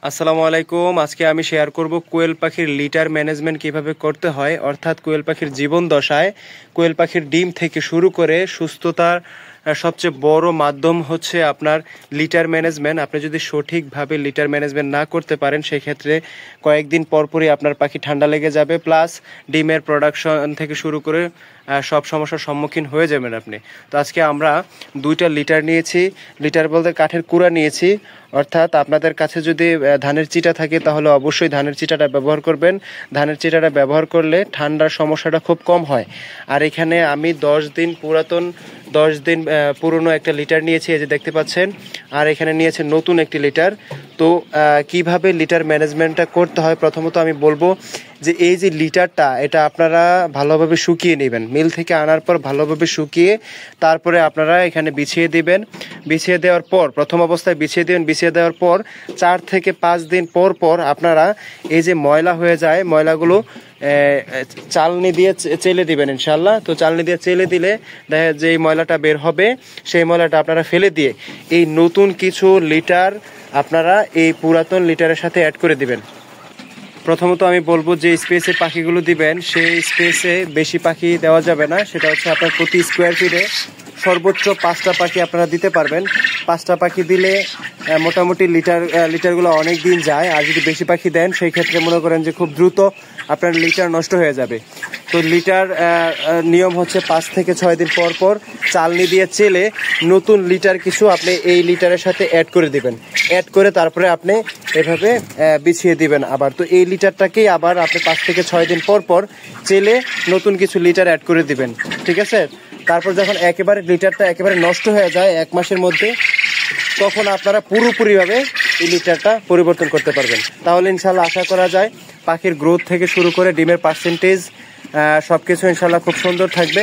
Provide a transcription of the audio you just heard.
আসসালামু আলাইকুম। আজকে আমি শেয়ার করব কোয়েল পাখির লিটার ম্যানেজমেন্ট কিভাবে করতে হয়, অর্থাৎ কোয়েল পাখির জীবন দশায় কোয়েল পাখির ডিম থেকে শুরু করে সুস্থতার সবচেয়ে বড় মাধ্যম হচ্ছে আপনার লিটার ম্যানেজমেন্ট। আপনি যদি সঠিকভাবে লিটার ম্যানেজমেন্ট না করতে পারেন সেক্ষেত্রে কয়েকদিন পরপরই আপনার পাখি ঠান্ডা লেগে যাবে, প্লাস ডিমের প্রোডাকশন থেকে শুরু করে সব সমস্যার সম্মুখীন হয়ে যাবেন আপনি। তো আজকে আমরা 2টা লিটার নিয়েছি। লিটার বলতে কাঠের কুড়া নিয়েছি, অর্থাৎ আপনাদের কাছে যদি ধানের চিটা থাকে তাহলে অবশ্যই ধানের চিটাটা ব্যবহার করবেন। ধানের চিটাটা ব্যবহার করলে ঠান্ডার সমস্যাটা খুব কম হয়। আর এখানে আমি 10 দিন পুরনো একটা লিটার নিয়েছি, এই যে দেখতে পাচ্ছেন। আর এখানে নিয়েছে নতুন একটি লিটার। তো কিভাবে লিটার ম্যানেজমেন্টটা করতে হয়, প্রথমত আমি বলবো যে এই যে লিটারটা, এটা আপনারা ভালোভাবে শুকিয়ে নেবেন। মিল থেকে আনার পর ভালোভাবে শুকিয়ে তারপরে আপনারা এখানে বিছিয়ে দিবেন। বিছিয়ে দেওয়ার পর প্রথম অবস্থায় বিছিয়ে দেবেন। বিছিয়ে দেওয়ার পর 4 থেকে 5 দিন পর পর আপনারা এই যে ময়লা হয়ে যায়, ময়লাগুলো চালনি দিয়ে চেলে দিবেন ইনশাল্লাহ। তো চালনি দিয়ে চেলে দিলে দেখা যে এই ময়লাটা বের হবে, সেই ময়লাটা আপনারা ফেলে দিয়ে এই নতুন কিছু লিটার আপনারা এই পুরাতন লিটারের সাথে অ্যাড করে দিবেন। প্রথমত আমি বলবো যে স্পেসে পাখিগুলো দিবেন সেই স্পেসে বেশি পাখি দেওয়া যাবে না। সেটা হচ্ছে আপনার প্রতি স্কোয়ার ফিটে সর্বোচ্চ 5টা পাখি আপনারা দিতে পারবেন। 5টা পাখি দিলে মোটামুটি লিটারগুলো অনেক দিন যায়। আর যদি বেশি পাখি দেন সেই ক্ষেত্রে মনে করেন যে খুব দ্রুত আপনার লিটার নষ্ট হয়ে যাবে। তো লিটার নিয়ম হচ্ছে 5 থেকে 6 দিন পর পর চালনি দিয়ে চেলে নতুন লিটার কিছু আপনি এই লিটারের সাথে অ্যাড করে দিবেন। অ্যাড করে তারপরে আপনি এভাবে বিছিয়ে দিবেন আবার। তো এই লিটারটাকেই আবার আপনি 5 থেকে 6 দিন পর পর চেলে নতুন কিছু লিটার অ্যাড করে দিবেন, ঠিক আছে? তারপর যখন একেবারে লিটারটা একেবারে নষ্ট হয়ে যায় 1 মাসের মধ্যে, তখন আপনারা পুরোপুরিভাবে এই লিটারটা পরিবর্তন করতে পারবেন। তাহলে ইনশাল্লাহ আশা করা যায় পাখির গ্রোথ থেকে শুরু করে ডিমের পার্সেন্টেজ সবকিছু ইনশাল্লাহ খুব সুন্দর থাকবে।